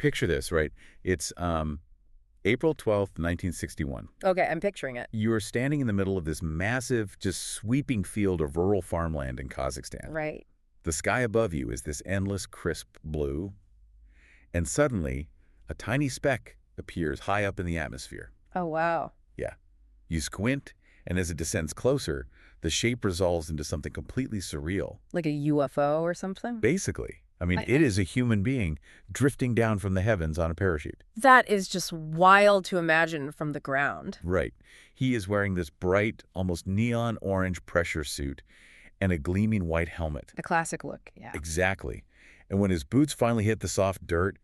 picture this, right? It's April 12th, 1961. Okay, I'm picturing it. You are standing in the middle of this massive, just sweeping field of rural farmland in Kazakhstan. Right. The sky above you is this endless, crisp blue, and suddenly, a tiny speck appears high up in the atmosphere. Oh, wow. Yeah. You squint, and as it descends closer, the shape resolves into something completely surreal. Like a UFO or something? Basically. I mean, it is a human being drifting down from the heavens on a parachute. That is just wild to imagine from the ground. Right. He is wearing this bright, almost neon orange pressure suit and a gleaming white helmet. The classic look, yeah. Exactly. And when his boots finally hit the soft dirt,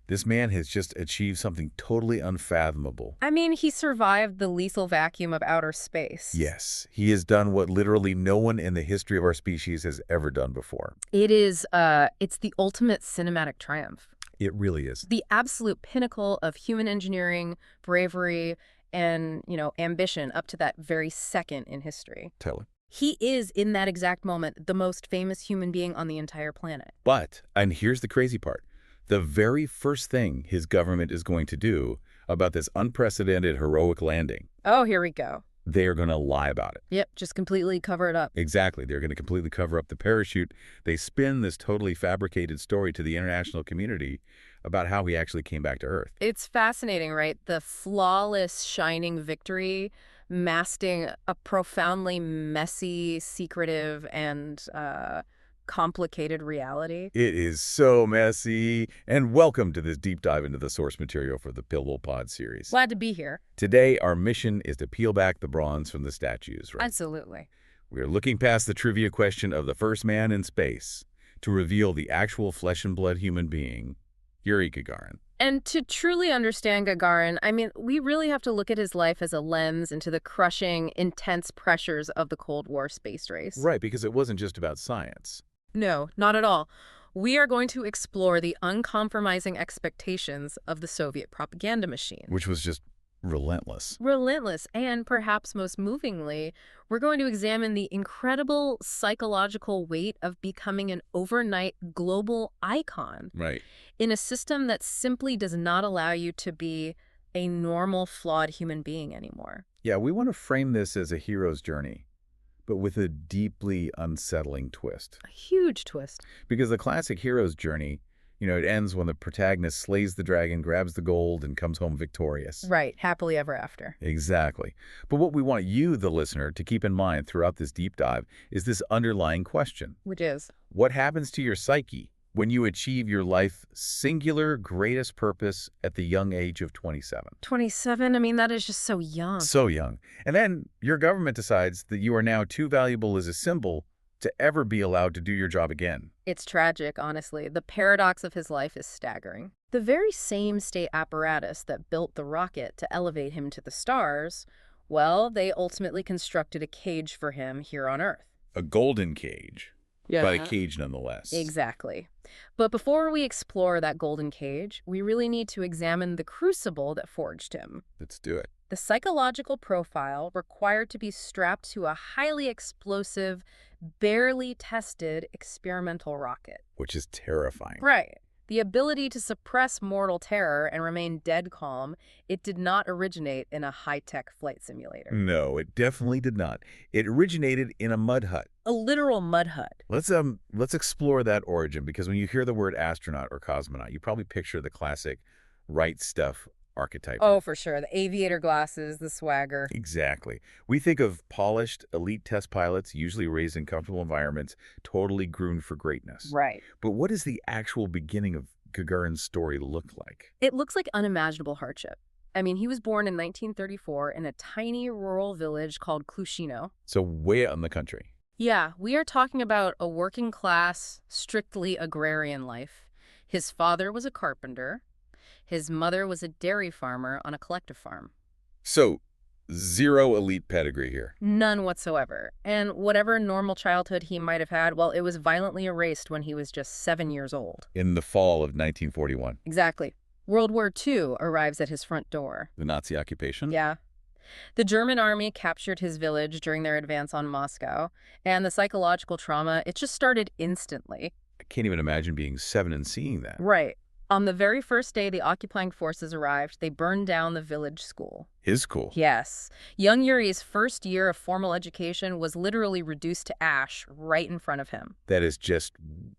this man has just achieved something totally unfathomable. I mean, he survived the lethal vacuum of outer space. Yes, he has done what literally no one in the history of our species has ever done before. It's the ultimate cinematic triumph. It really is. The absolute pinnacle of human engineering, bravery, and, ambition up to that very second in history. Tell He is, in that exact moment, the most famous human being on the entire planet. But, and here's the crazy part, the very first thing his government is going to do about this unprecedented heroic landing. Oh, here we go. They are going to lie about it. Yep, just completely cover it up. Exactly. They're going to completely cover up the parachute. They spin this totally fabricated story to the international community about how he actually came back to Earth. It's fascinating, right? The flawless, shining victory masking a profoundly messy, secretive, and complicated reality. It is so messy. And welcome to this deep dive into the source material for the pplpod series. Glad to be here. Today, our mission is to peel back the bronze from the statues, right? Absolutely. We are looking past the trivia question of the first man in space to reveal the actual flesh and blood human being, Yuri Gagarin. And to truly understand Gagarin, I mean, we really have to look at his life as a lens into the crushing, intense pressures of the Cold War space race. Right, because it wasn't just about science. No, not at all. We are going to explore the uncompromising expectations of the Soviet propaganda machine. Which was just relentless. Relentless, and perhaps most movingly, we're going to examine the incredible psychological weight of becoming an overnight global icon. Right. In a system that simply does not allow you to be a normal, flawed human being anymore. Yeah, we want to frame this as a hero's journey, but with a deeply unsettling twist. A huge twist. Because the classic hero's journey, it ends when the protagonist slays the dragon, grabs the gold, and comes home victorious. Right, happily ever after. Exactly. But what we want you, the listener, to keep in mind throughout this deep dive is this underlying question. Which is? What happens to your psyche when you achieve your life's singular greatest purpose at the young age of 27? 27? I mean, that is just so young. So young. And then your government decides that you are now too valuable as a symbol to ever be allowed to do your job again. It's tragic, honestly. The paradox of his life is staggering. The very same state apparatus that built the rocket to elevate him to the stars, well, they ultimately constructed a cage for him here on Earth. A golden cage. Yeah. But a cage nonetheless. Exactly. But before we explore that golden cage, we really need to examine the crucible that forged him. Let's do it. The psychological profile required to be strapped to a highly explosive, barely tested experimental rocket. Which is terrifying. Right. The ability to suppress mortal terror and remain dead calm, it did not originate in a high-tech flight simulator. No, it definitely did not. It originated in a mud hut. A literal mud hut. Let's explore that origin, because when you hear the word astronaut or cosmonaut, you probably picture the classic right stuff archetype. Oh, for sure. The aviator glasses, the swagger. Exactly. We think of polished, elite test pilots, usually raised in comfortable environments, totally groomed for greatness. Right. But what does the actual beginning of Gagarin's story look like? It looks like unimaginable hardship. I mean, he was born in 1934 in a tiny rural village called Klushino. So way out in the country. Yeah, we are talking about a working class, strictly agrarian life. His father was a carpenter. His mother was a dairy farmer on a collective farm. So, zero elite pedigree here. None whatsoever. And whatever normal childhood he might have had, well, it was violently erased when he was just 7 years old. In the fall of 1941. Exactly. World War II arrives at his front door. The Nazi occupation? Yeah. The German army captured his village during their advance on Moscow, and the psychological trauma, it just started instantly. I can't even imagine being 7 and seeing that. Right. On the very first day the occupying forces arrived, they burned down the village school. His school? Yes. Young Yuri's first year of formal education was literally reduced to ash right in front of him. That is just,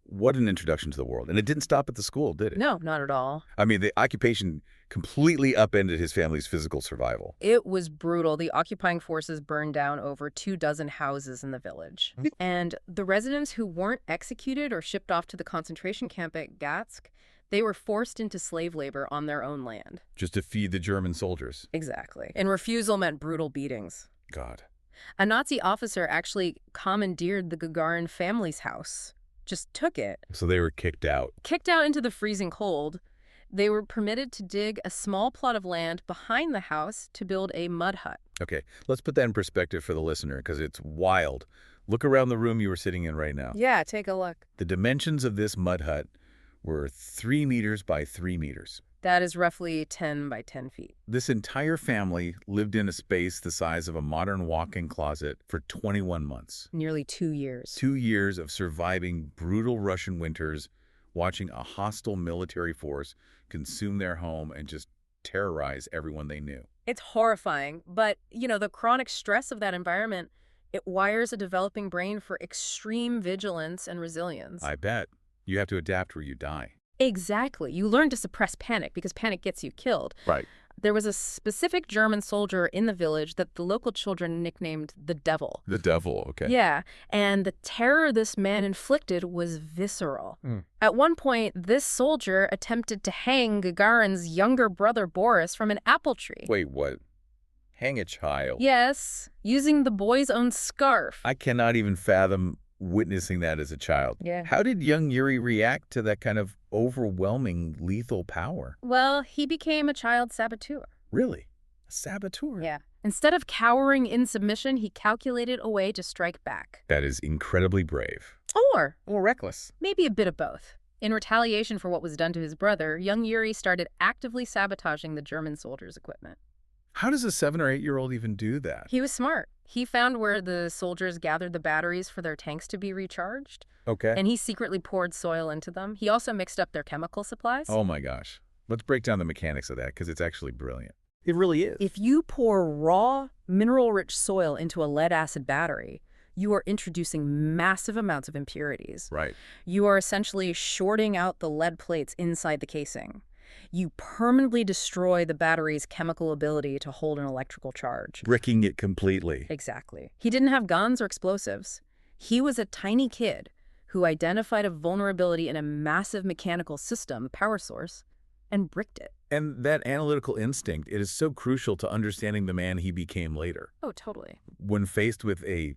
what an introduction to the world. And it didn't stop at the school, did it? No, not at all. I mean, the occupation completely upended his family's physical survival. It was brutal. The occupying forces burned down over 24 houses in the village. And the residents who weren't executed or shipped off to the concentration camp at Gatsk, they were forced into slave labor on their own land. Just to feed the German soldiers. Exactly. And refusal meant brutal beatings. God. A Nazi officer actually commandeered the Gagarin family's house. Just took it. So they were kicked out. Kicked out into the freezing cold. They were permitted to dig a small plot of land behind the house to build a mud hut. Okay, let's put that in perspective for the listener, because it's wild. Look around the room you were sitting in right now. Yeah, take a look. The dimensions of this mud hut were 3 meters by 3 meters. That is roughly 10 by 10 feet. This entire family lived in a space the size of a modern walk-in closet for 21 months. Nearly 2 years. 2 years of surviving brutal Russian winters, watching a hostile military force consume their home and just terrorize everyone they knew. It's horrifying, but, the chronic stress of that environment, it wires a developing brain for extreme vigilance and resilience. I bet. You have to adapt or you die. Exactly. You learn to suppress panic because panic gets you killed. Right. There was a specific German soldier in the village that the local children nicknamed the Devil. The Devil, okay. Yeah, and the terror this man inflicted was visceral. At one point, this soldier attempted to hang Gagarin's younger brother Boris from an apple tree. Wait, what? Hang a child? Yes, using the boy's own scarf. I cannot even fathom witnessing that as a child. Yeah. How did young Yuri react to that kind of overwhelming lethal power? Well, he became a child saboteur. Really? A saboteur? Yeah. Instead of cowering in submission, he calculated a way to strike back. That is incredibly brave. Or reckless. maybe a bit of both. In retaliation for what was done to his brother, young Yuri started actively sabotaging the German soldiers' equipment. How does a 7 or 8-year-old even do that? He was smart. He found where the soldiers gathered the batteries for their tanks to be recharged, Okay. and he secretly poured soil into them. He also mixed up their chemical supplies. Oh my gosh. Let's break down the mechanics of that, because it's actually brilliant. It really is. If you pour raw, mineral-rich soil into a lead-acid battery, you are introducing massive amounts of impurities. Right. You are essentially shorting out the lead plates inside the casing. You permanently destroy the battery's chemical ability to hold an electrical charge. Bricking it completely. Exactly. He didn't have guns or explosives. He was a tiny kid who identified a vulnerability in a massive mechanical system, power source, and bricked it. And that analytical instinct, it is so crucial to understanding the man he became later. Oh, totally. When faced with a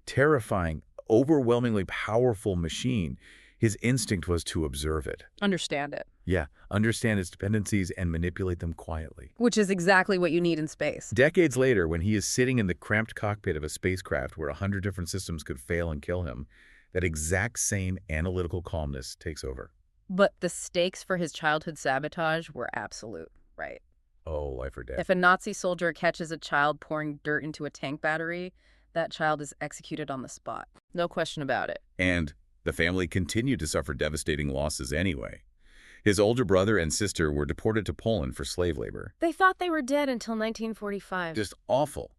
terrifying, overwhelmingly powerful machine, his instinct was to observe it. Understand it. Yeah, understand its dependencies and manipulate them quietly. Which is exactly what you need in space. Decades later, when he is sitting in the cramped cockpit of a spacecraft where 100 different systems could fail and kill him, that exact same analytical calmness takes over. But the stakes for his childhood sabotage were absolute, right? Oh, life or death. If a Nazi soldier catches a child pouring dirt into a tank battery, that child is executed on the spot. No question about it. And the family continued to suffer devastating losses anyway. His older brother and sister were deported to Poland for slave labor. They thought they were dead until 1945. Just awful.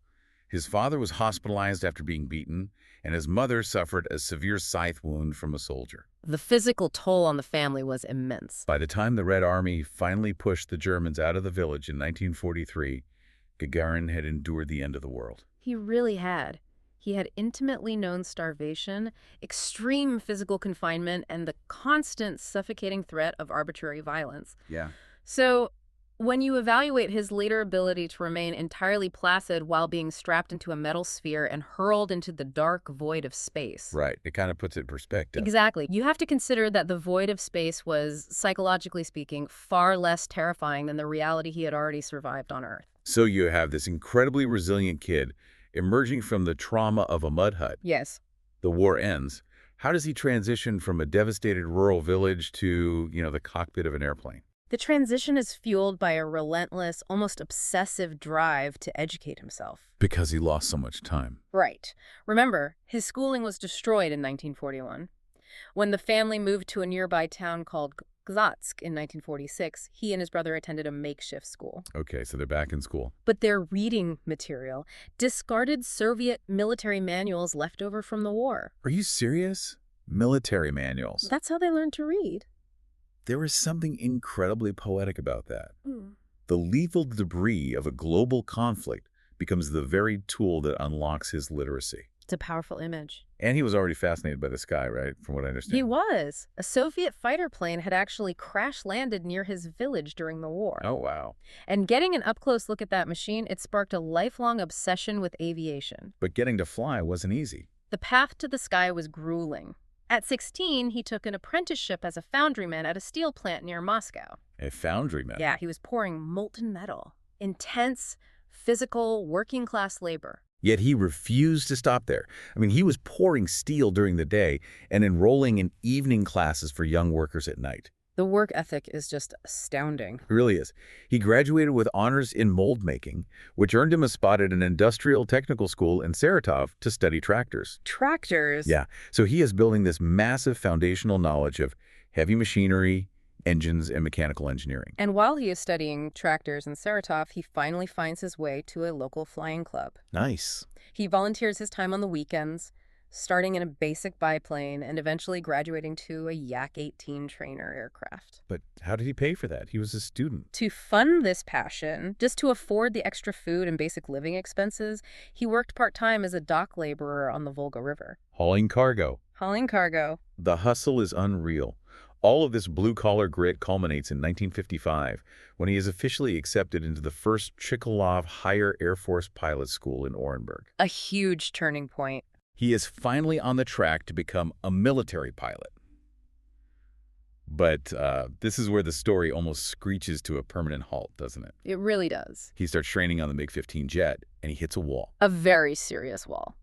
His father was hospitalized after being beaten, and his mother suffered a severe scythe wound from a soldier. The physical toll on the family was immense. By the time the Red Army finally pushed the Germans out of the village in 1943, Gagarin had endured the end of the world. He really had. He had intimately known starvation, extreme physical confinement, and the constant suffocating threat of arbitrary violence. Yeah. So, when you evaluate his later ability to remain entirely placid while being strapped into a metal sphere and hurled into the dark void of space. Right. It kind of puts it in perspective. Exactly. You have to consider that the void of space was, psychologically speaking, far less terrifying than the reality he had already survived on Earth. So you have this incredibly resilient kid emerging from the trauma of a mud hut. Yes. The war ends. How does he transition from a devastated rural village to, the cockpit of an airplane? The transition is fueled by a relentless, almost obsessive drive to educate himself. Because he lost so much time. Right. Remember, his schooling was destroyed in 1941. When the family moved to a nearby town called Pakhzatsk in 1946, he and his brother attended a makeshift school. Okay, so they're back in school. But their reading material discarded Soviet military manuals left over from the war. Are you serious? Military manuals. That's how they learned to read. There is something incredibly poetic about that. Hmm. The lethal debris of a global conflict becomes the very tool that unlocks his literacy. It's a powerful image. And he was already fascinated by the sky, right? From what I understand. He was. A Soviet fighter plane had actually crash-landed near his village during the war. Oh, wow. And getting an up-close look at that machine, it sparked a lifelong obsession with aviation. But getting to fly wasn't easy. The path to the sky was grueling. At 16, he took an apprenticeship as a foundryman at a steel plant near Moscow. A foundryman? Yeah, he was pouring molten metal. Intense, physical, working-class labor. Yet he refused to stop there. I mean, he was pouring steel during the day and enrolling in evening classes for young workers at night. The work ethic is just astounding. It really is. He graduated with honors in mold making, which earned him a spot at an industrial technical school in Saratov to study tractors. Tractors? Yeah, so he is building this massive foundational knowledge of heavy machinery, engines, and mechanical engineering. And while he is studying tractors in Saratov, he finally finds his way to a local flying club. Nice. He volunteers his time on the weekends, starting in a basic biplane and eventually graduating to a Yak-18 trainer aircraft. But how did he pay for that? He was a student. To fund this passion, just to afford the extra food and basic living expenses, he worked part-time as a dock laborer on the Volga River. Hauling cargo. Hauling cargo. The hustle is unreal. All of this blue-collar grit culminates in 1955, when he is officially accepted into the first Chikhalov Higher Air Force Pilot School in Orenburg. A huge turning point. He is finally on the track to become a military pilot. But this is where the story almost screeches to a permanent halt, doesn't it? It really does. He starts training on the MiG-15 jet, and he hits a wall. A very serious wall.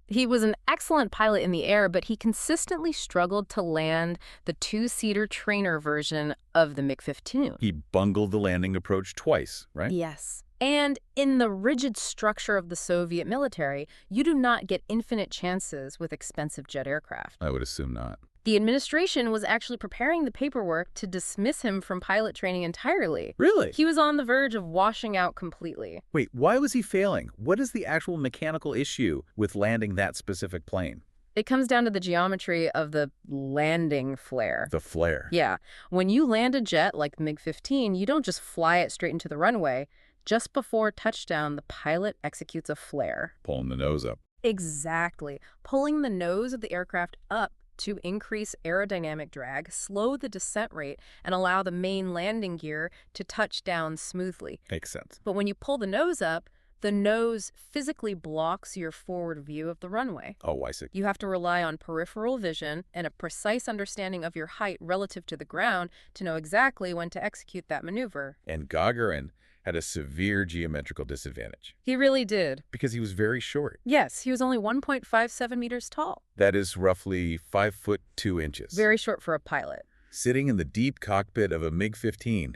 He was an excellent pilot in the air, but he consistently struggled to land the two-seater trainer version of the MiG-15. He bungled the landing approach twice, right? Yes. And in the rigid structure of the Soviet military, you do not get infinite chances with expensive jet aircraft. I would assume not. The administration was actually preparing the paperwork to dismiss him from pilot training entirely. Really? He was on the verge of washing out completely. Wait, why was he failing? What is the actual mechanical issue with landing that specific plane? It comes down to the geometry of the landing flare. The flare. Yeah. When you land a jet like the MiG-15, you don't just fly it straight into the runway. Just before touchdown, the pilot executes a flare. Pulling the nose up. Exactly. Pulling the nose of the aircraft up to increase aerodynamic drag, slow the descent rate, and allow the main landing gear to touch down smoothly. Makes sense. But when you pull the nose up, the nose physically blocks your forward view of the runway. Oh, I see. You have to rely on peripheral vision and a precise understanding of your height relative to the ground to know exactly when to execute that maneuver. And Gagarin had a severe geometrical disadvantage. He really did. Because he was very short. Yes, he was only 1.57 meters tall. That is roughly 5 foot 2 inches. Very short for a pilot. Sitting in the deep cockpit of a MiG-15,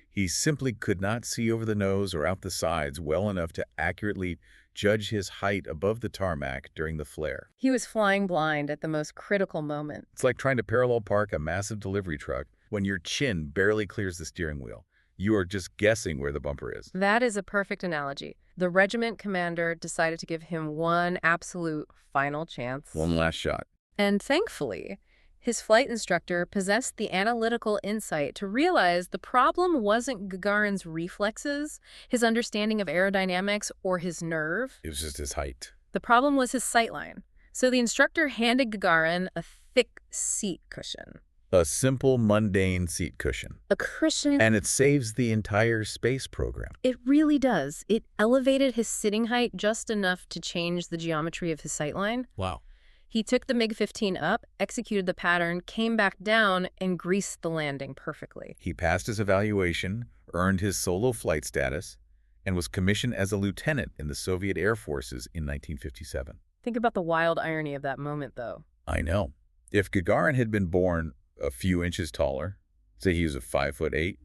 he simply could not see over the nose or out the sides well enough to accurately judge his height above the tarmac during the flare. He was flying blind at the most critical moment. It's like trying to parallel park a massive delivery truck when your chin barely clears the steering wheel. You are just guessing where the bumper is. That is a perfect analogy. The regiment commander decided to give him one absolute final chance. One last shot. And thankfully, his flight instructor possessed the analytical insight to realize the problem wasn't Gagarin's reflexes, his understanding of aerodynamics, or his nerve. It was just his height. The problem was his sightline. So the instructor handed Gagarin a thick seat cushion. A simple, mundane seat cushion. A cushion. And it saves the entire space program. It really does. It elevated his sitting height just enough to change the geometry of his sightline. Wow. He took the MiG-15 up, executed the pattern, came back down, and greased the landing perfectly. He passed his evaluation, earned his solo flight status, and was commissioned as a lieutenant in the Soviet Air Forces in 1957. Think about the wild irony of that moment, though. I know. If Gagarin had been born a few inches taller, say he was a 5'8",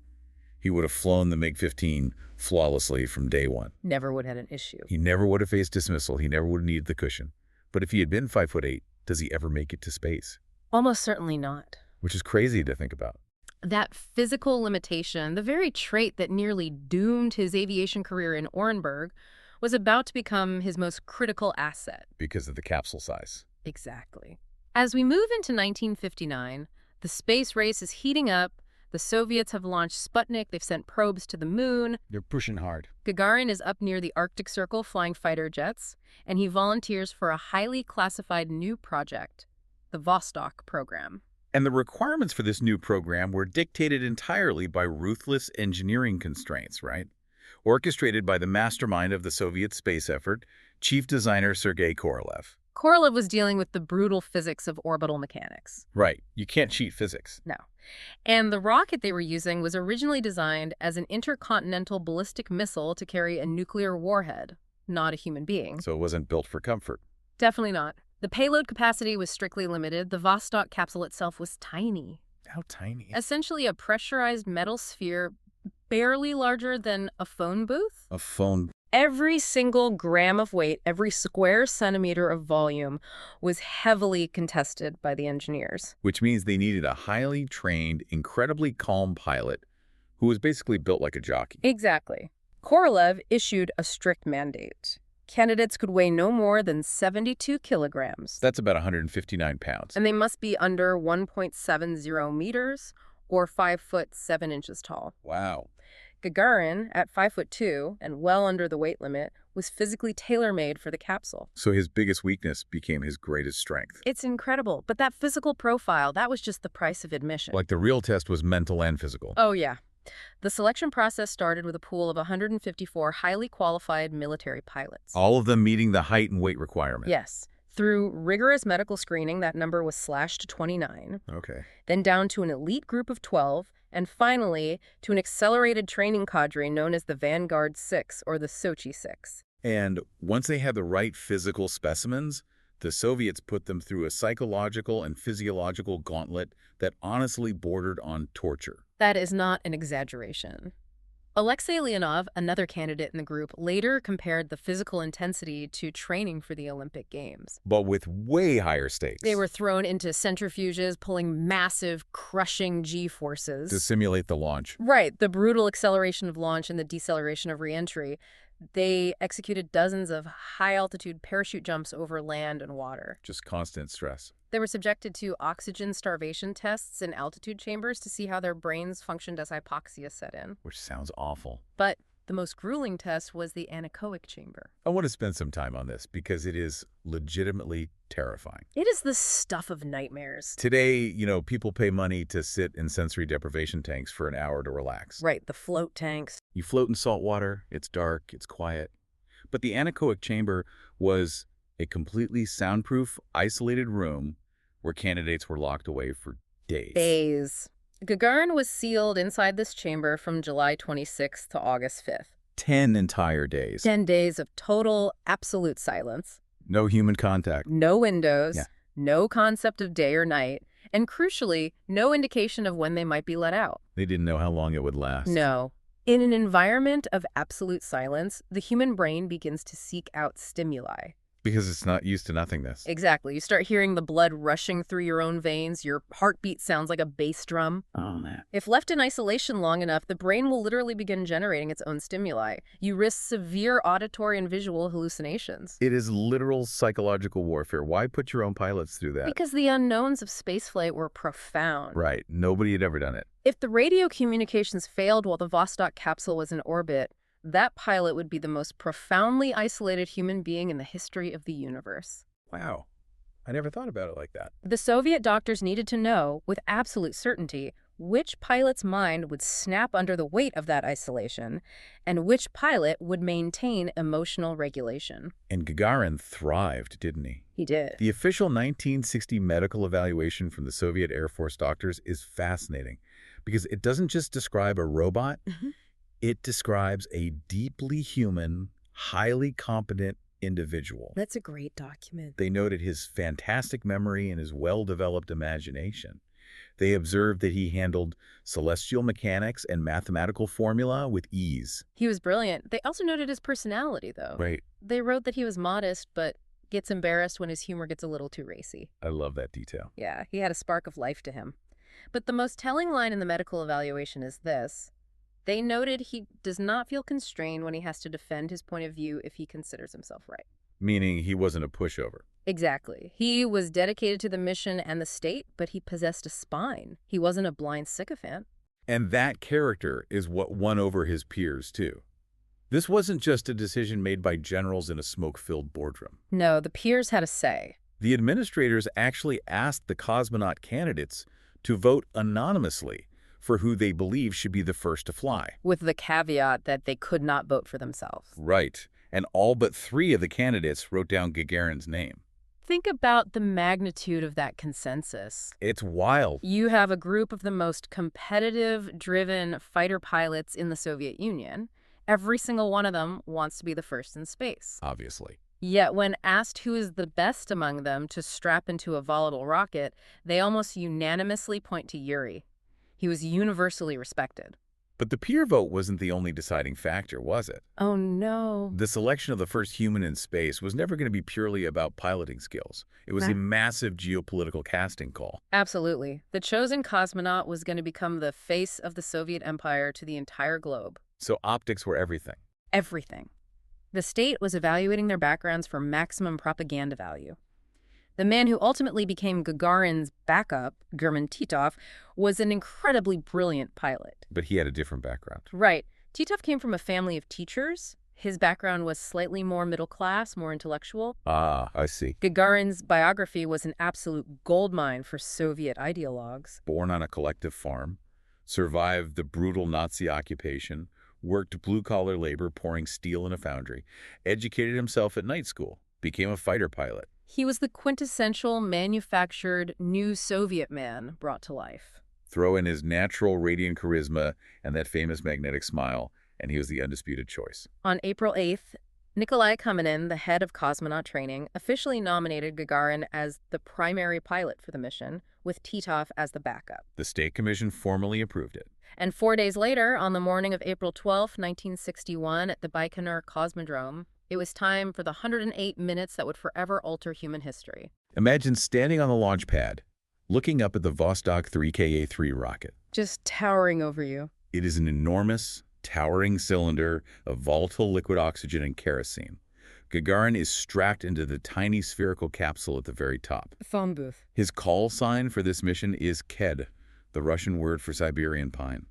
he would have flown the MiG-15 flawlessly from day one. Never would have had an issue. He never would have faced dismissal. He never would have needed the cushion. But if he had been 5'8", does he ever make it to space? Almost certainly not. Which is crazy to think about. That physical limitation, the very trait that nearly doomed his aviation career in Orenburg, was about to become his most critical asset. Because of the capsule size. Exactly. As we move into 1959, the space race is heating up. The Soviets have launched Sputnik. They've sent probes to the moon. They're pushing hard. Gagarin is up near the Arctic Circle flying fighter jets, and he volunteers for a highly classified new project, the Vostok program. And the requirements for this new program were dictated entirely by ruthless engineering constraints, right? Orchestrated by the mastermind of the Soviet space effort, chief designer Sergei Korolev. Korolev was dealing with the brutal physics of orbital mechanics. Right. You can't cheat physics. No. And the rocket they were using was originally designed as an intercontinental ballistic missile to carry a nuclear warhead, not a human being. So it wasn't built for comfort. Definitely not. The payload capacity was strictly limited. The Vostok capsule itself was tiny. How tiny? Essentially a pressurized metal sphere barely larger than a phone booth. A phone. Every single gram of weight, every square centimeter of volume was heavily contested by the engineers. Which means they needed a highly trained, incredibly calm pilot who was basically built like a jockey. Exactly. Korolev issued a strict mandate. Candidates could weigh no more than 72 kilograms. That's about 159 pounds. And they must be under 1.70 meters or 5 foot 7 inches tall. Wow. Gagarin, at 5'2" and well under the weight limit, was physically tailor-made for the capsule. So his biggest weakness became his greatest strength. It's incredible, but that physical profile, that was just the price of admission. Like the real test was mental and physical. Oh, yeah. The selection process started with a pool of 154 highly qualified military pilots. All of them meeting the height and weight requirement. Yes. Through rigorous medical screening, that number was slashed to 29. Okay. Then down to an elite group of 12, and finally to an accelerated training cadre known as the Vanguard 6 or the Sochi 6. And once they had the right physical specimens, the Soviets put them through a psychological and physiological gauntlet that honestly bordered on torture. That is not an exaggeration. Alexei Leonov, another candidate in the group, later compared the physical intensity to training for the Olympic Games. But with way higher stakes. They were thrown into centrifuges, pulling massive, crushing G-forces. To simulate the launch. Right, the brutal acceleration of launch and the deceleration of re-entry. They executed dozens of high-altitude parachute jumps over land and water. Just constant stress. They were subjected to oxygen starvation tests in altitude chambers to see how their brains functioned as hypoxia set in. Which sounds awful. But the most grueling test was the anechoic chamber. I want to spend some time on this because it is legitimately terrifying. It is the stuff of nightmares. Today, people pay money to sit in sensory deprivation tanks for an hour to relax. Right, the float tanks. You float in salt water, it's dark, it's quiet. But the anechoic chamber was a completely soundproof, isolated room where candidates were locked away for days. Days. Gagarin was sealed inside this chamber from July 26th to August 5th. 10 entire days. 10 days of total, absolute silence. No human contact. No windows. Yeah. No concept of day or night. And crucially, no indication of when they might be let out. They didn't know how long it would last. No. In an environment of absolute silence, the human brain begins to seek out stimuli. Because it's not used to nothingness. Exactly. You start hearing the blood rushing through your own veins. Your heartbeat sounds like a bass drum. Oh, man. If left in isolation long enough, the brain will literally begin generating its own stimuli. You risk severe auditory and visual hallucinations. It is literal psychological warfare. Why put your own pilots through that? Because the unknowns of spaceflight were profound. Right. Nobody had ever done it. If the radio communications failed while the Vostok capsule was in orbit, that pilot would be the most profoundly isolated human being in the history of the universe. Wow. I never thought about it like that. The Soviet doctors needed to know, with absolute certainty, which pilot's mind would snap under the weight of that isolation, and which pilot would maintain emotional regulation. And Gagarin thrived, didn't he? He did. The official 1960 medical evaluation from the Soviet Air Force doctors is fascinating because it doesn't just describe a robot. It describes a deeply human, highly competent individual. That's a great document. They noted his fantastic memory and his well-developed imagination. They observed that he handled celestial mechanics and mathematical formula with ease. He was brilliant. They also noted his personality, though. Right. They wrote that he was modest, but gets embarrassed when his humor gets a little too racy. I love that detail. Yeah, he had a spark of life to him. But the most telling line in the medical evaluation is this. They noted he does not feel constrained when he has to defend his point of view if he considers himself right. Meaning he wasn't a pushover. Exactly. He was dedicated to the mission and the state, but he possessed a spine. He wasn't a blind sycophant. And that character is what won over his peers, too. This wasn't just a decision made by generals in a smoke-filled boardroom. No, the peers had a say. The administrators actually asked the cosmonaut candidates to vote anonymously for who they believe should be the first to fly. With the caveat that they could not vote for themselves. Right. And all but 3 of the candidates wrote down Gagarin's name. Think about the magnitude of that consensus. It's wild. You have a group of the most competitive, driven fighter pilots in the Soviet Union. Every single one of them wants to be the first in space. Obviously. Yet when asked who is the best among them to strap into a volatile rocket, they almost unanimously point to Yuri. He was universally respected. But the peer vote wasn't the only deciding factor, was it? Oh, no. The selection of the first human in space was never going to be purely about piloting skills. It was a massive geopolitical casting call. Absolutely. The chosen cosmonaut was going to become the face of the Soviet Empire to the entire globe. So optics were everything. Everything. The state was evaluating their backgrounds for maximum propaganda value. The man who ultimately became Gagarin's backup, German Titov, was an incredibly brilliant pilot. But he had a different background. Right. Titov came from a family of teachers. His background was slightly more middle class, more intellectual. Ah, I see. Gagarin's biography was an absolute goldmine for Soviet ideologues. Born on a collective farm, survived the brutal Nazi occupation, worked blue-collar labor pouring steel in a foundry, educated himself at night school, became a fighter pilot. He was the quintessential manufactured new Soviet man brought to life. Throw in his natural radiant charisma and that famous magnetic smile, and he was the undisputed choice. On April 8th, Nikolai Komanin, the head of cosmonaut training, officially nominated Gagarin as the primary pilot for the mission, with Titov as the backup. The State Commission formally approved it. And 4 days later, on the morning of April 12, 1961, at the Baikonur Cosmodrome, it was time for the 108 minutes that would forever alter human history. Imagine standing on the launch pad, looking up at the Vostok 3Ka-3 rocket. Just towering over you. It is an enormous, towering cylinder of volatile liquid oxygen and kerosene. Gagarin is strapped into the tiny spherical capsule at the very top. Phone booth. His call sign for this mission is KED, the Russian word for Siberian pine.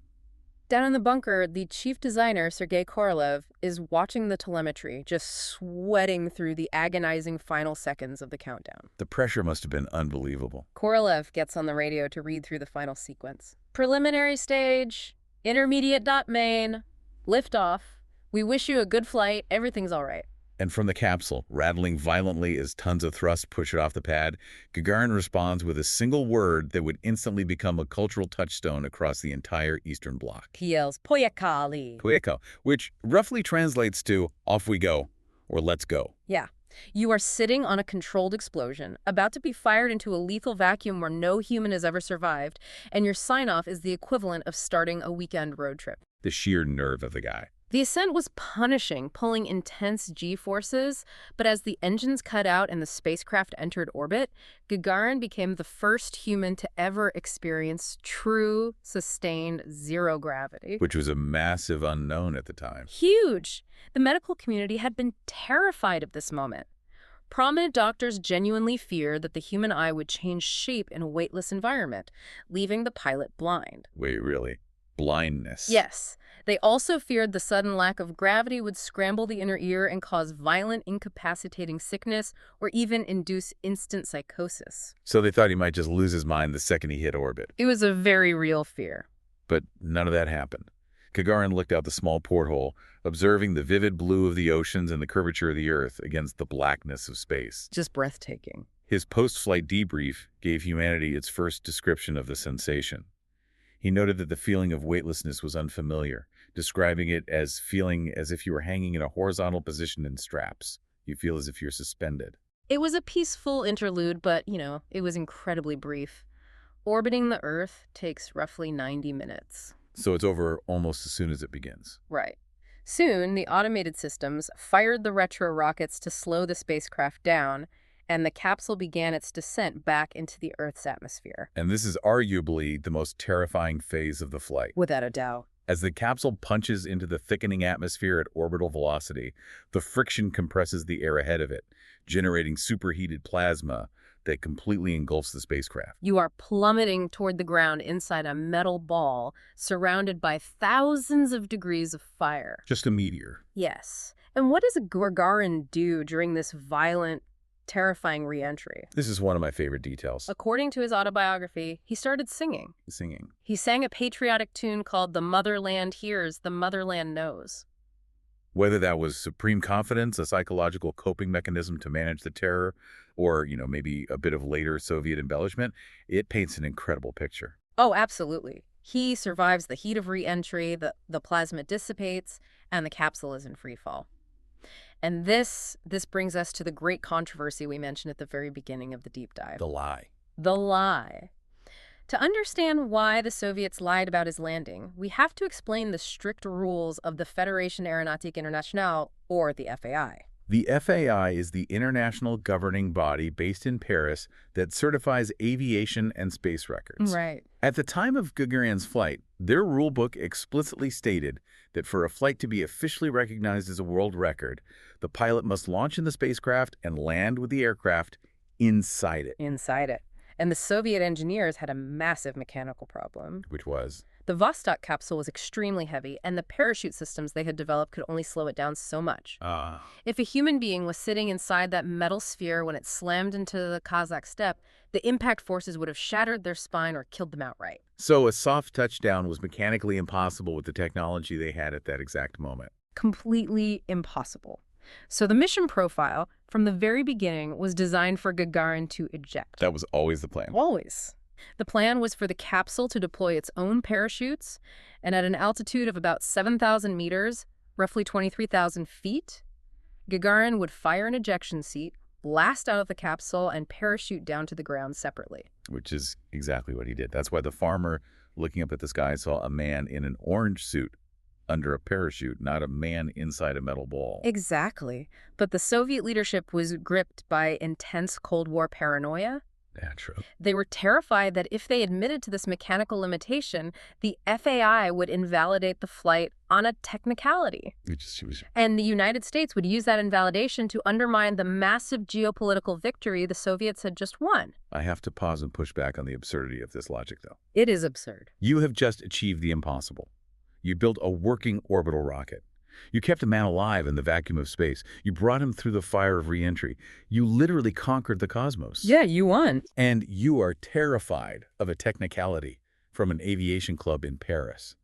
Down in the bunker, the chief designer, Sergei Korolev, is watching the telemetry, just sweating through the agonizing final seconds of the countdown. The pressure must have been unbelievable. Korolev gets on the radio to read through the final sequence. Preliminary stage, intermediate dot main, liftoff. We wish you a good flight. Everything's all right. And from the capsule, rattling violently as tons of thrust push it off the pad, Gagarin responds with a single word that would instantly become a cultural touchstone across the entire Eastern Bloc. He yells, "Poyakali!" Poyeko, which roughly translates to, off we go, or let's go. Yeah. You are sitting on a controlled explosion, about to be fired into a lethal vacuum where no human has ever survived, and your sign-off is the equivalent of starting a weekend road trip. The sheer nerve of the guy. The ascent was punishing, pulling intense G-forces, but as the engines cut out and the spacecraft entered orbit, Gagarin became the first human to ever experience true, sustained zero gravity. Which was a massive unknown at the time. Huge! The medical community had been terrified of this moment. Prominent doctors genuinely feared that the human eye would change shape in a weightless environment, leaving the pilot blind. Wait, really? Blindness? Yes. They also feared the sudden lack of gravity would scramble the inner ear and cause violent, incapacitating sickness or even induce instant psychosis. So they thought he might just lose his mind the second he hit orbit. It was a very real fear. But none of that happened. Gagarin looked out the small porthole, observing the vivid blue of the oceans and the curvature of the Earth against the blackness of space. Just breathtaking. His post-flight debrief gave humanity its first description of the sensation. He noted that the feeling of weightlessness was unfamiliar, describing it as feeling as if you were hanging in a horizontal position in straps. You feel as if you're suspended. It was a peaceful interlude, but, it was incredibly brief. Orbiting the Earth takes roughly 90 minutes. So it's over almost as soon as it begins. Right. Soon, the automated systems fired the retro rockets to slow the spacecraft down, and the capsule began its descent back into the Earth's atmosphere. And this is arguably the most terrifying phase of the flight. Without a doubt. As the capsule punches into the thickening atmosphere at orbital velocity, the friction compresses the air ahead of it, generating superheated plasma that completely engulfs the spacecraft. You are plummeting toward the ground inside a metal ball surrounded by thousands of degrees of fire. Just a meteor. Yes. And what does Gagarin do during this violent, terrifying re-entry? This is one of my favorite details. According to his autobiography, he started singing. He sang a patriotic tune called "The Motherland Hears, the Motherland Knows." Whether that was supreme confidence, a psychological coping mechanism to manage the terror, or, maybe a bit of later Soviet embellishment, it paints an incredible picture. Oh, absolutely. He survives the heat of re-entry, the plasma dissipates, and the capsule is in free fall. And this brings us to the great controversy we mentioned at the very beginning of the deep dive. The lie. The lie. To understand why the Soviets lied about his landing, we have to explain the strict rules of the Fédération Aéronautique Internationale, or the FAI. The FAI is the international governing body based in Paris that certifies aviation and space records. Right. At the time of Gagarin's flight, their rulebook explicitly stated that for a flight to be officially recognized as a world record, the pilot must launch in the spacecraft and land with the aircraft inside it. Inside it. And the Soviet engineers had a massive mechanical problem. Which was? The Vostok capsule was extremely heavy, and the parachute systems they had developed could only slow it down so much. If a human being was sitting inside that metal sphere when it slammed into the Kazakh steppe, the impact forces would have shattered their spine or killed them outright. So a soft touchdown was mechanically impossible with the technology they had at that exact moment. Completely impossible. So the mission profile, from the very beginning, was designed for Gagarin to eject. That was always the plan. Always. The plan was for the capsule to deploy its own parachutes, and at an altitude of about 7,000 meters, roughly 23,000 feet, Gagarin would fire an ejection seat, blast out of the capsule, and parachute down to the ground separately. Which is exactly what he did. That's why the farmer looking up at the sky saw a man in an orange suit under a parachute, not a man inside a metal ball. Exactly. But the Soviet leadership was gripped by intense Cold War paranoia. Yeah, true. They were terrified that if they admitted to this mechanical limitation, the FAI would invalidate the flight on a technicality. And the United States would use that invalidation to undermine the massive geopolitical victory the Soviets had just won. I have to pause and push back on the absurdity of this logic, though. It is absurd. You have just achieved the impossible. You built a working orbital rocket. You kept a man alive in the vacuum of space. You brought him through the fire of re-entry. You literally conquered the cosmos. Yeah, you won. And you are terrified of a technicality from an aviation club in Paris.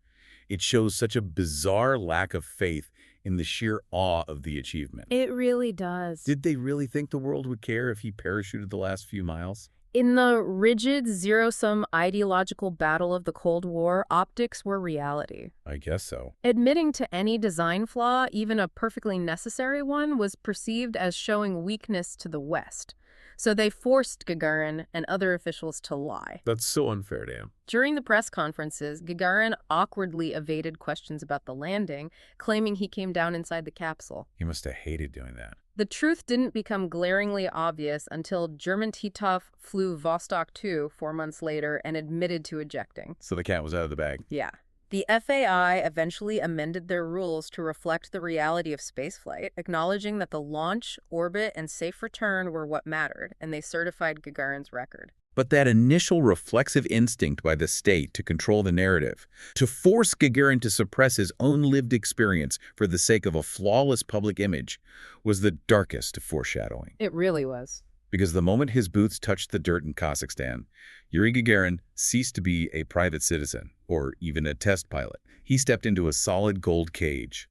It shows such a bizarre lack of faith in the sheer awe of the achievement. It really does. Did they really think the world would care if he parachuted the last few miles? In the rigid, zero-sum ideological battle of the Cold War, optics were reality. I guess so. Admitting to any design flaw, even a perfectly necessary one, was perceived as showing weakness to the West. So they forced Gagarin and other officials to lie. That's so unfair to him. During the press conferences, Gagarin awkwardly evaded questions about the landing, claiming he came down inside the capsule. He must have hated doing that. The truth didn't become glaringly obvious until German Titov flew Vostok 2 4 months later and admitted to ejecting. So the cat was out of the bag. Yeah. The FAI eventually amended their rules to reflect the reality of spaceflight, acknowledging that the launch, orbit, and safe return were what mattered, and they certified Gagarin's record. But that initial reflexive instinct by the state to control the narrative, to force Gagarin to suppress his own lived experience for the sake of a flawless public image, was the darkest of foreshadowing. It really was. Because the moment his boots touched the dirt in Kazakhstan, Yuri Gagarin ceased to be a private citizen, or even a test pilot. He stepped into a solid gold cage.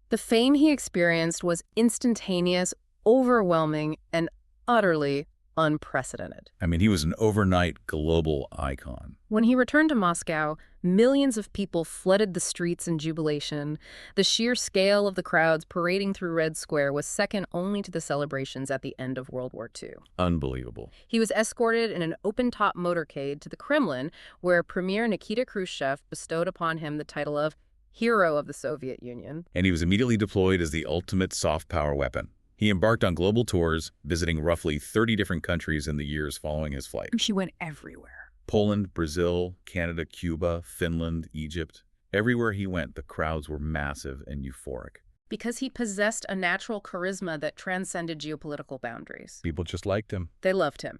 The fame he experienced was instantaneous, overwhelming, and utterly unprecedented. I mean, he was an overnight global icon. When he returned to Moscow, millions of people flooded the streets in jubilation. The sheer scale of the crowds parading through Red Square was second only to the celebrations at the end of World War II. Unbelievable. He was escorted in an open-top motorcade to the Kremlin, where Premier Nikita Khrushchev bestowed upon him the title of Hero of the Soviet Union. And he was immediately deployed as the ultimate soft power weapon. He embarked on global tours, visiting roughly 30 different countries in the years following his flight. She went everywhere. Poland, Brazil, Canada, Cuba, Finland, Egypt. Everywhere he went, the crowds were massive and euphoric. Because he possessed a natural charisma that transcended geopolitical boundaries. People just liked him. They loved him.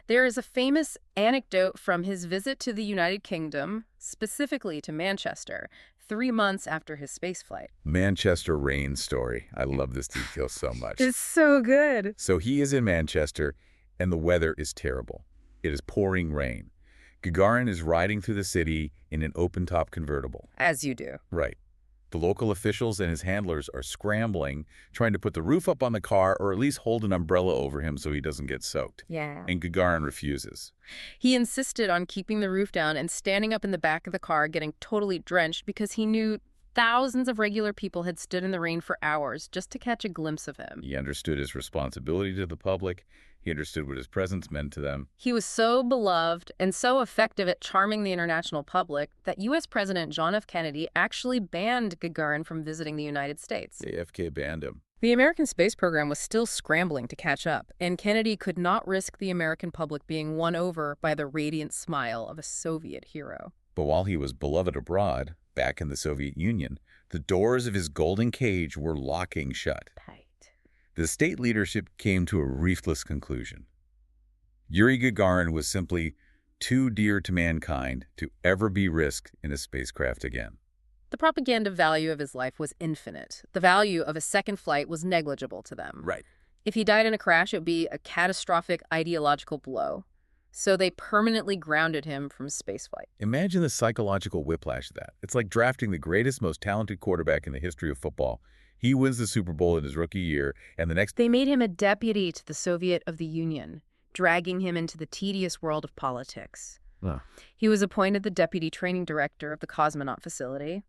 There is a famous anecdote from his visit to the United Kingdom, specifically to Manchester, 3 months after his spaceflight. Manchester rain story. I love this detail so much. It's so good. So he is in Manchester, and the weather is terrible. It is pouring rain. Gagarin is riding through the city in an open-top convertible. As you do. Right. The local officials and his handlers are scrambling, trying to put the roof up on the car or at least hold an umbrella over him so he doesn't get soaked. Yeah. And Gagarin refuses. He insisted on keeping the roof down and standing up in the back of the car getting totally drenched because he knew thousands of regular people had stood in the rain for hours just to catch a glimpse of him. He understood his responsibility to the public. He understood what his presence meant to them. He was so beloved and so effective at charming the international public that U.S. President John F. Kennedy actually banned Gagarin from visiting the United States. JFK banned him. The American space program was still scrambling to catch up, and Kennedy could not risk the American public being won over by the radiant smile of a Soviet hero. But while he was beloved abroad, back in the Soviet Union, the doors of his golden cage were locking shut. Tight. The state leadership came to a ruthless conclusion. Yuri Gagarin was simply too dear to mankind to ever be risked in a spacecraft again. The propaganda value of his life was infinite. The value of a second flight was negligible to them. Right. If he died in a crash, it would be a catastrophic ideological blow. So they permanently grounded him from spaceflight. Imagine the psychological whiplash of that. It's like drafting the greatest, most talented quarterback in the history of football. He wins the Super Bowl in his rookie year, and the next... They made him a deputy to the Soviet of the Union, dragging him into the tedious world of politics. Oh. He was appointed the deputy training director of the cosmonaut facility.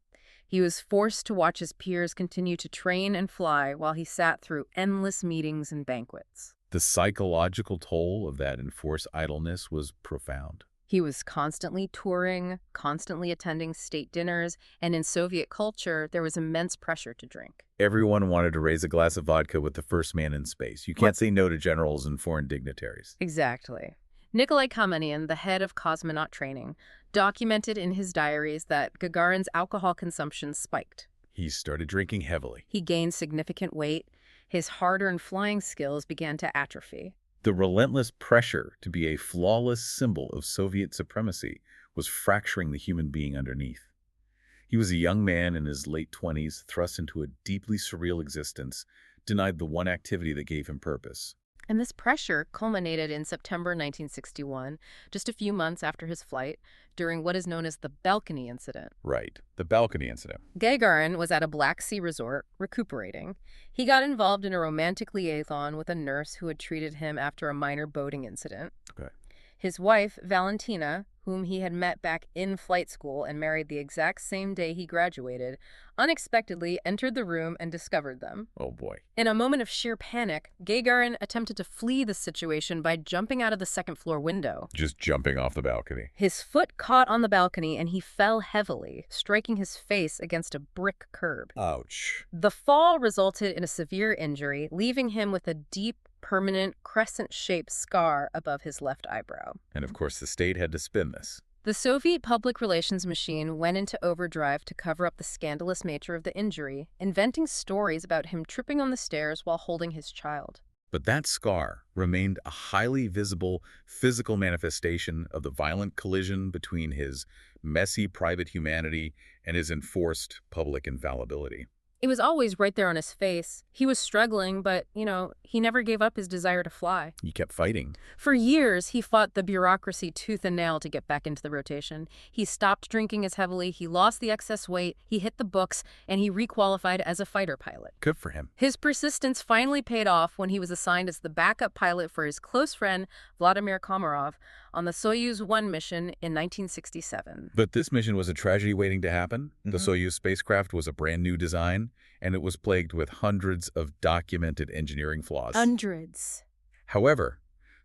He was forced to watch his peers continue to train and fly while he sat through endless meetings and banquets. The psychological toll of that enforced idleness was profound. He was constantly touring, constantly attending state dinners, and in Soviet culture, there was immense pressure to drink. Everyone wanted to raise a glass of vodka with the first man in space. You can't say no to generals and foreign dignitaries. Exactly. Nikolai Kamenyan, the head of cosmonaut training, documented in his diaries that Gagarin's alcohol consumption spiked. He started drinking heavily. He gained significant weight. His hard-earned flying skills began to atrophy. The relentless pressure to be a flawless symbol of Soviet supremacy was fracturing the human being underneath. He was a young man in his late 20s, thrust into a deeply surreal existence, denied the one activity that gave him purpose. And this pressure culminated in September 1961, just a few months after his flight, during what is known as the balcony incident. Right, the balcony incident. Gagarin was at a Black Sea resort, recuperating. He got involved in a romantic liaison with a nurse who had treated him after a minor boating incident. Okay. His wife, Valentina, whom he had met back in flight school and married the exact same day he graduated, unexpectedly entered the room and discovered them. Oh boy. In a moment of sheer panic, Gagarin attempted to flee the situation by jumping out of the second-floor window. Just jumping off the balcony. His foot caught on the balcony and he fell heavily, striking his face against a brick curb. Ouch. The fall resulted in a severe injury, leaving him with a deep, permanent, crescent-shaped scar above his left eyebrow. And of course, the state had to spin this. The Soviet public relations machine went into overdrive to cover up the scandalous nature of the injury, inventing stories about him tripping on the stairs while holding his child. But that scar remained a highly visible physical manifestation of the violent collision between his messy private humanity and his enforced public infallibility. It was always right there on his face. He was struggling, but, he never gave up his desire to fly. He kept fighting. For years, he fought the bureaucracy tooth and nail to get back into the rotation. He stopped drinking as heavily, he lost the excess weight, he hit the books, and he requalified as a fighter pilot. Good for him. His persistence finally paid off when he was assigned as the backup pilot for his close friend, Vladimir Komarov, on the Soyuz 1 mission in 1967. But this mission was a tragedy waiting to happen. The Soyuz spacecraft was a brand new design, and it was plagued with hundreds of documented engineering flaws. Hundreds. However,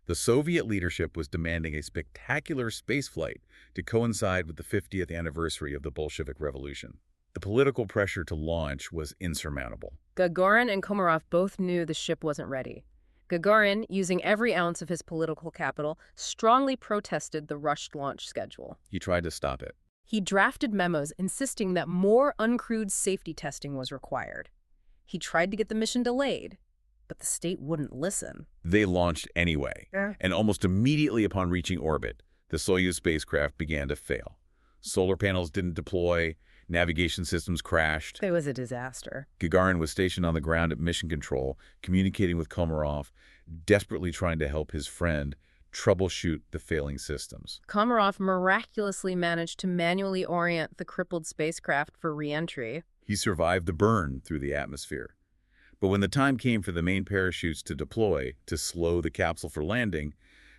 the Soviet leadership was demanding a spectacular spaceflight to coincide with the 50th anniversary of the Bolshevik Revolution. The political pressure to launch was insurmountable. Gagarin and Komarov both knew the ship wasn't ready. Gagarin, using every ounce of his political capital, strongly protested the rushed launch schedule. He tried to stop it. He drafted memos insisting that more uncrewed safety testing was required. He tried to get the mission delayed, but the state wouldn't listen. They launched anyway, and almost immediately upon reaching orbit, the Soyuz spacecraft began to fail. Solar panels didn't deploy, navigation systems crashed. It was a disaster. Gagarin was stationed on the ground at mission control, communicating with Komarov, desperately trying to help his friend troubleshoot the failing systems. Komarov miraculously managed to manually orient the crippled spacecraft for re-entry. He survived the burn through the atmosphere. But when the time came for the main parachutes to deploy to slow the capsule for landing,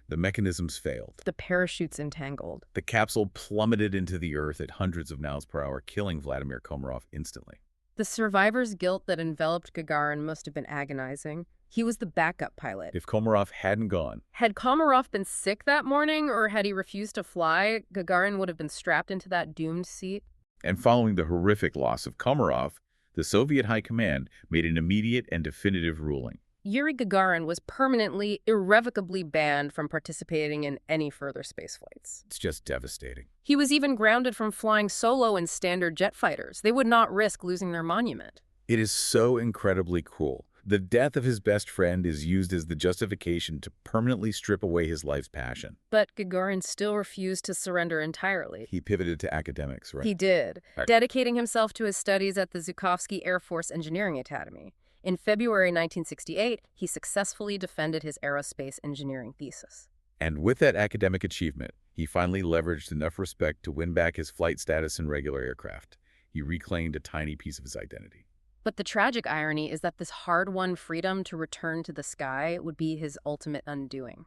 the mechanisms failed. The parachutes entangled. The capsule plummeted into the Earth at hundreds of miles per hour, killing Vladimir Komarov instantly. The survivor's guilt that enveloped Gagarin must have been agonizing. He was the backup pilot. If Komarov hadn't gone, Had Komarov been sick that morning, or had he refused to fly, Gagarin would have been strapped into that doomed seat. and following the horrific loss of Komarov, the Soviet High Command made an immediate and definitive ruling. Yuri Gagarin was permanently, irrevocably banned from participating in any further space flights. It's just devastating. He was even grounded from flying solo in standard jet fighters. They would not risk losing their monument. It is so incredibly cruel. The death of his best friend is used as the justification to permanently strip away his life's passion. But Gagarin still refused to surrender entirely. He pivoted to academics, right? He did, Right. dedicating himself to his studies at the Zhukovsky Air Force Engineering Academy. In February 1968, he successfully defended his aerospace engineering thesis. And with that academic achievement, he finally leveraged enough respect to win back his flight status in regular aircraft. He reclaimed a tiny piece of his identity. But the tragic irony is that this hard-won freedom to return to the sky would be his ultimate undoing.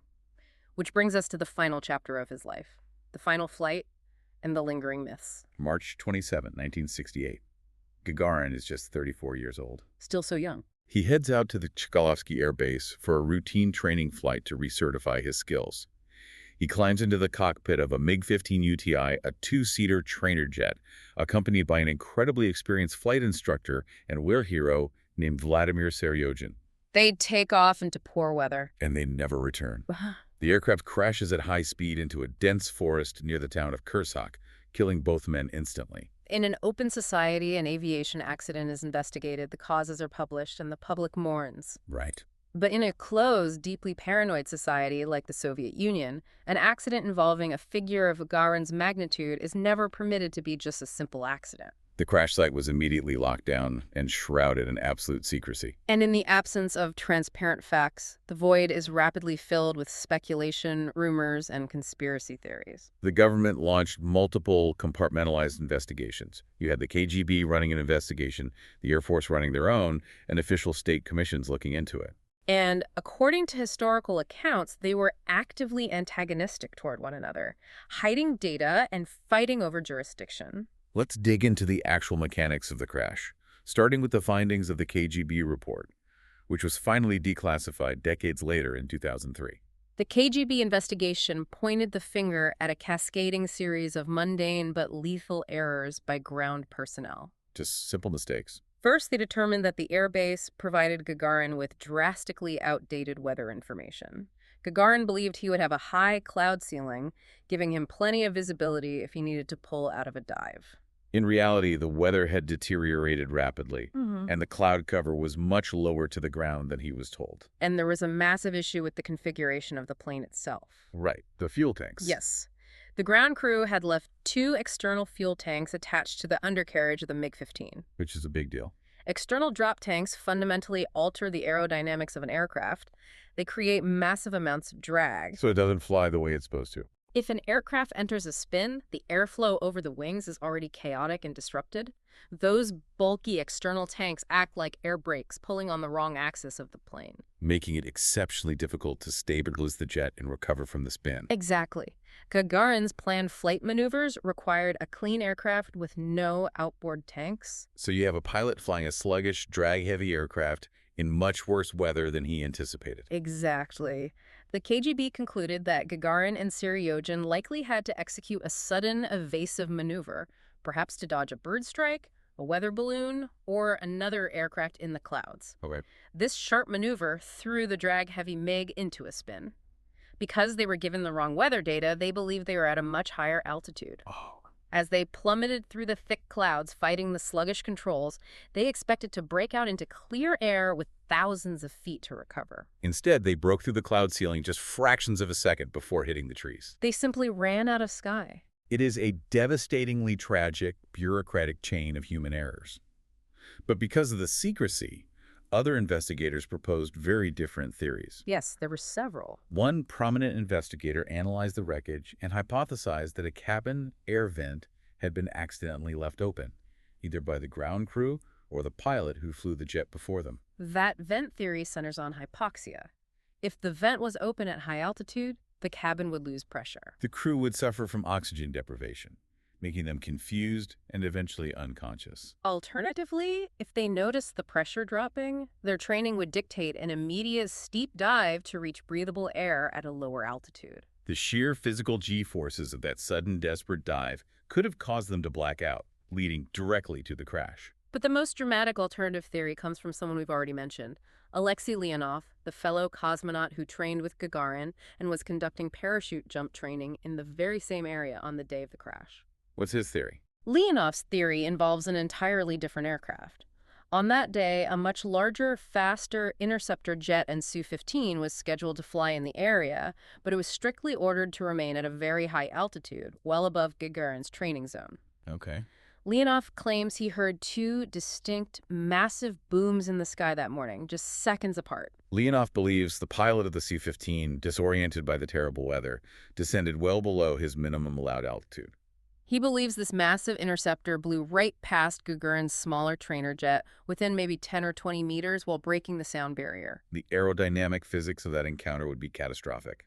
Which brings us to the final chapter of his life, the final flight and the lingering myths. March 27, 1968. Gagarin is just 34 years old. Still so young. He heads out to the Chkalovsky Air Base for a routine training flight to recertify his skills. He climbs into the cockpit of a MiG-15 UTI, a two-seater trainer jet, accompanied by an incredibly experienced flight instructor and wear hero named Vladimir Seryozhin. They'd take off into poor weather. And they never return. The aircraft crashes at high speed into a dense forest near the town of Kursak, killing both men instantly. In an open society, an aviation accident is investigated, the causes are published, and the public mourns. Right. But in a closed, deeply paranoid society like the Soviet Union, an accident involving a figure of Gagarin's magnitude is never permitted to be just a simple accident. The crash site was immediately locked down and shrouded in absolute secrecy. And in the absence of transparent facts, the void is rapidly filled with speculation, rumors, and conspiracy theories. The government launched multiple compartmentalized investigations. You had the KGB running an investigation, the Air Force running their own, and official state commissions looking into it. And according to historical accounts, they were actively antagonistic toward one another, hiding data and fighting over jurisdiction. Let's dig into the actual mechanics of the crash, starting with the findings of the KGB report, which was finally declassified decades later in 2003. The KGB investigation pointed the finger at a cascading series of mundane but lethal errors by ground personnel. Just simple mistakes. First, they determined that the airbase provided Gagarin with drastically outdated weather information. Gagarin believed he would have a high cloud ceiling, giving him plenty of visibility if he needed to pull out of a dive. In reality, the weather had deteriorated rapidly, and the cloud cover was much lower to the ground than he was told. And there was a massive issue with the configuration of the plane itself. Right, the fuel tanks. Yes. The ground crew had left 2 external fuel tanks attached to the undercarriage of the MiG-15. Which is a big deal. External drop tanks fundamentally alter the aerodynamics of an aircraft. They create massive amounts of drag. So it doesn't fly the way it's supposed to. If an aircraft enters a spin, the airflow over the wings is already chaotic and disrupted. Those bulky external tanks act like air brakes, pulling on the wrong axis of the plane. Making it exceptionally difficult to stabilize the jet and recover from the spin. Exactly. Gagarin's planned flight maneuvers required a clean aircraft with no outboard tanks. So you have a pilot flying a sluggish, drag-heavy aircraft in much worse weather than he anticipated. Exactly. The KGB concluded that Gagarin and Seryozhin likely had to execute a sudden, evasive maneuver, perhaps to dodge a bird strike, a weather balloon, or another aircraft in the clouds. Okay. This sharp maneuver threw the drag-heavy MiG into a spin. Because they were given the wrong weather data, they believed they were at a much higher altitude. Oh. As they plummeted through the thick clouds fighting the sluggish controls, they expected to break out into clear air with thousands of feet to recover. Instead, they broke through the cloud ceiling just fractions of a second before hitting the trees. They simply ran out of sky. It is a devastatingly tragic, bureaucratic chain of human errors. But because of the secrecy, other investigators proposed very different theories. Yes, there were several. One prominent investigator analyzed the wreckage and hypothesized that a cabin air vent had been accidentally left open, either by the ground crew or the pilot who flew the jet before them. That vent theory centers on hypoxia. If the vent was open at high altitude, the cabin would lose pressure. The crew would suffer from oxygen deprivation, making them confused and eventually unconscious. Alternatively, if they noticed the pressure dropping, their training would dictate an immediate steep dive to reach breathable air at a lower altitude. The sheer physical G-forces of that sudden, desperate dive could have caused them to black out, leading directly to the crash. But the most dramatic alternative theory comes from someone we've already mentioned, Alexei Leonov, the fellow cosmonaut who trained with Gagarin and was conducting parachute jump training in the very same area on the day of the crash. What's his theory? Leonov's theory involves an entirely different aircraft. On that day, a much larger, faster interceptor jet and Su-15 was scheduled to fly in the area, but it was strictly ordered to remain at a very high altitude, well above Gagarin's training zone. Okay. Leonov claims he heard two distinct, massive booms in the sky that morning, just seconds apart. Leonov believes the pilot of the Su-15, disoriented by the terrible weather, descended well below his minimum allowed altitude. He believes this massive interceptor blew right past Gagarin's smaller trainer jet within maybe 10 or 20 meters while breaking the sound barrier. The aerodynamic physics of that encounter would be catastrophic.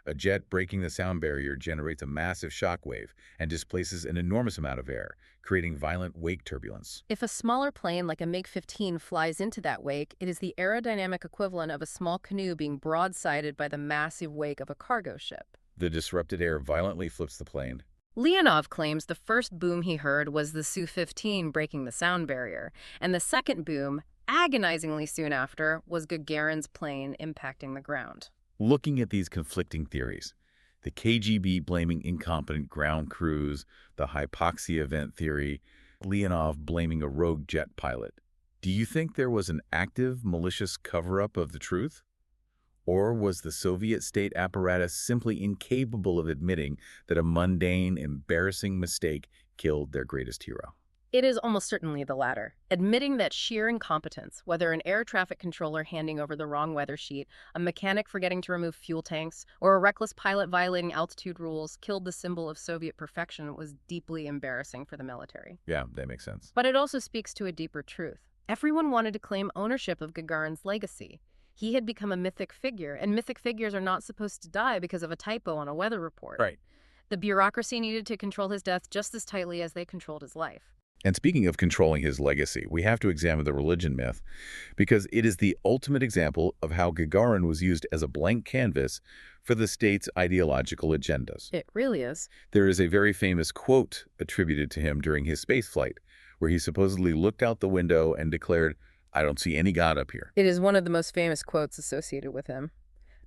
A jet breaking the sound barrier generates a massive shock wave and displaces an enormous amount of air, creating violent wake turbulence. If a smaller plane like a MiG-15 flies into that wake, it is the aerodynamic equivalent of a small canoe being broadsided by the massive wake of a cargo ship. The disrupted air violently flips the plane. Leonov claims the first boom he heard was the Su-15 breaking the sound barrier, and the second boom, agonizingly soon after, was Gagarin's plane impacting the ground. Looking at these conflicting theories, the KGB blaming incompetent ground crews, the hypoxia event theory, Leonov blaming a rogue jet pilot, do you think there was an active, malicious cover-up of the truth? Or was the Soviet state apparatus simply incapable of admitting that a mundane, embarrassing mistake killed their greatest hero? It is almost certainly the latter, admitting that sheer incompetence, whether an air traffic controller handing over the wrong weather sheet, a mechanic forgetting to remove fuel tanks, or a reckless pilot violating altitude rules, killed the symbol of Soviet perfection, was deeply embarrassing for the military. Yeah, that makes sense. But it also speaks to a deeper truth. Everyone wanted to claim ownership of Gagarin's legacy. He had become a mythic figure, and mythic figures are not supposed to die because of a typo on a weather report. Right. The bureaucracy needed to control his death just as tightly as they controlled his life. And speaking of controlling his legacy, we have to examine the religion myth, because it is the ultimate example of how Gagarin was used as a blank canvas for the state's ideological agendas. It really is. There is a very famous quote attributed to him during his spaceflight, where he supposedly looked out the window and declared, "I don't see any God up here." It is one of the most famous quotes associated with him.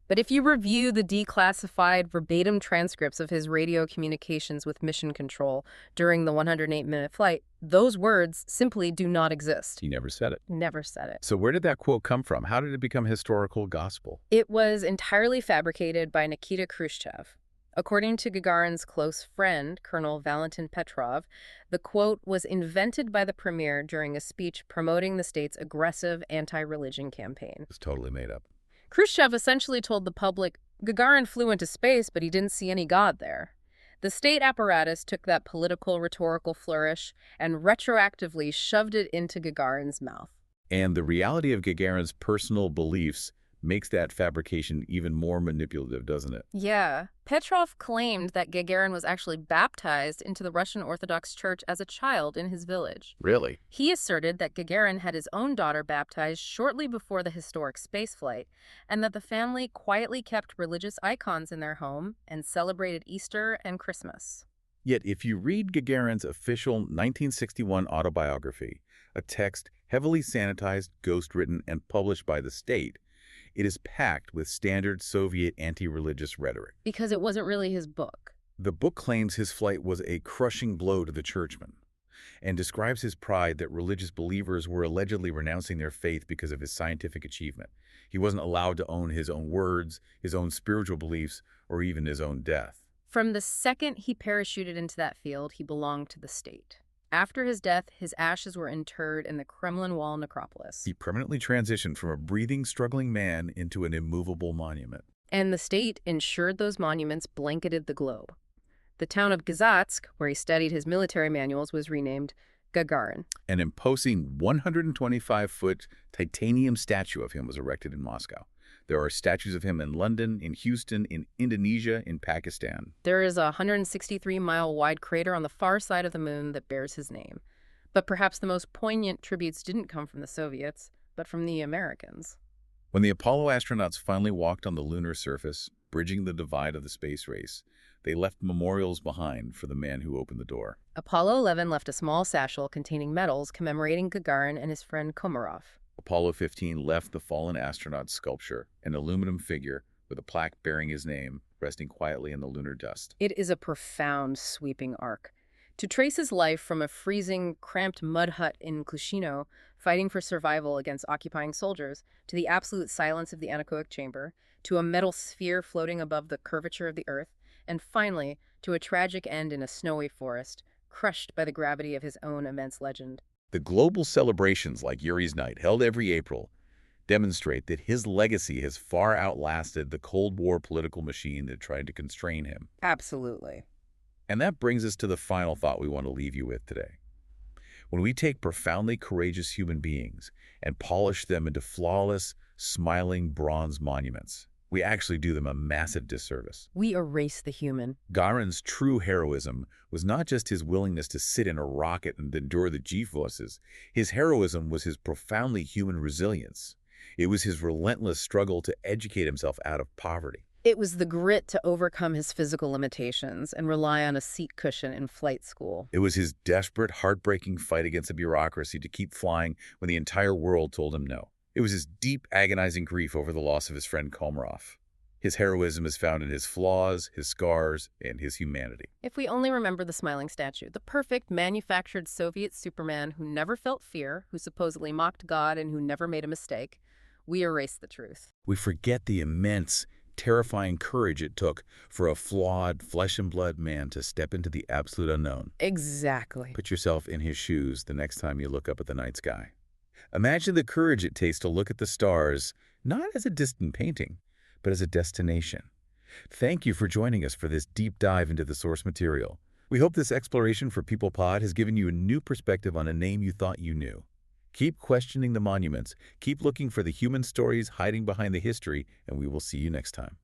But if you review the declassified verbatim transcripts of his radio communications with Mission Control during the 108-minute flight, those words simply do not exist. He never said it. Never said it. So where did that quote come from? How did it become historical gospel? It was entirely fabricated by Nikita Khrushchev. According to Gagarin's close friend, Colonel Valentin Petrov, the quote was invented by the premier during a speech promoting the state's aggressive anti-religion campaign. It was totally made up. Khrushchev essentially told the public, Gagarin flew into space, but he didn't see any God there. The state apparatus took that political rhetorical flourish and retroactively shoved it into Gagarin's mouth. And the reality of Gagarin's personal beliefs makes that fabrication even more manipulative, doesn't it? Yeah. Petrov claimed that Gagarin was actually baptized into the Russian Orthodox Church as a child in his village. Really? He asserted that Gagarin had his own daughter baptized shortly before the historic spaceflight, and that the family quietly kept religious icons in their home and celebrated Easter and Christmas. Yet if you read Gagarin's official 1961 autobiography, a text heavily sanitized, ghost-written, and published by the state, it is packed with standard Soviet anti-religious rhetoric. Because it wasn't really his book. The book claims his flight was a crushing blow to the churchmen and describes his pride that religious believers were allegedly renouncing their faith because of his scientific achievement. He wasn't allowed to own his own words, his own spiritual beliefs, or even his own death. From the second he parachuted into that field, he belonged to the state. After his death, his ashes were interred in the Kremlin Wall necropolis. He permanently transitioned from a breathing, struggling man into an immovable monument. And the state ensured those monuments blanketed the globe. The town of Gazatsk, where he studied his military manuals, was renamed Gagarin. An imposing 125-foot titanium statue of him was erected in Moscow. There are statues of him in London, in Houston, in Indonesia, in Pakistan. There is a 163-mile-wide crater on the far side of the moon that bears his name. But perhaps the most poignant tributes didn't come from the Soviets, but from the Americans. When the Apollo astronauts finally walked on the lunar surface, bridging the divide of the space race, they left memorials behind for the man who opened the door. Apollo 11 left a small satchel containing medals commemorating Gagarin and his friend Komarov. Apollo 15 left the fallen astronaut's sculpture, an aluminum figure with a plaque bearing his name, resting quietly in the lunar dust. It is a profound, sweeping arc. To trace his life from a freezing, cramped mud hut in Klushino, fighting for survival against occupying soldiers, to the absolute silence of the anechoic chamber, to a metal sphere floating above the curvature of the Earth, and finally, to a tragic end in a snowy forest, crushed by the gravity of his own immense legend. The global celebrations like Yuri's Night, held every April, demonstrate that his legacy has far outlasted the Cold War political machine that tried to constrain him. Absolutely. And that brings us to the final thought we want to leave you with today. When we take profoundly courageous human beings and polish them into flawless, smiling bronze monuments, we actually do them a massive disservice. We erase the human. Gagarin's true heroism was not just his willingness to sit in a rocket and endure the G-forces. His heroism was his profoundly human resilience. It was his relentless struggle to educate himself out of poverty. It was the grit to overcome his physical limitations and rely on a seat cushion in flight school. It was his desperate, heartbreaking fight against the bureaucracy to keep flying when the entire world told him no. It was his deep, agonizing grief over the loss of his friend Komarov. His heroism is found in his flaws, his scars, and his humanity. If we only remember the smiling statue, the perfect, manufactured Soviet Superman who never felt fear, who supposedly mocked God, and who never made a mistake, we erase the truth. We forget the immense, terrifying courage it took for a flawed, flesh-and-blood man to step into the absolute unknown. Exactly. Put yourself in his shoes the next time you look up at the night sky. Imagine the courage it takes to look at the stars, not as a distant painting, but as a destination. Thank you for joining us for this deep dive into the source material. We hope this exploration for pplpod has given you a new perspective on a name you thought you knew. Keep questioning the monuments, keep looking for the human stories hiding behind the history, and we will see you next time.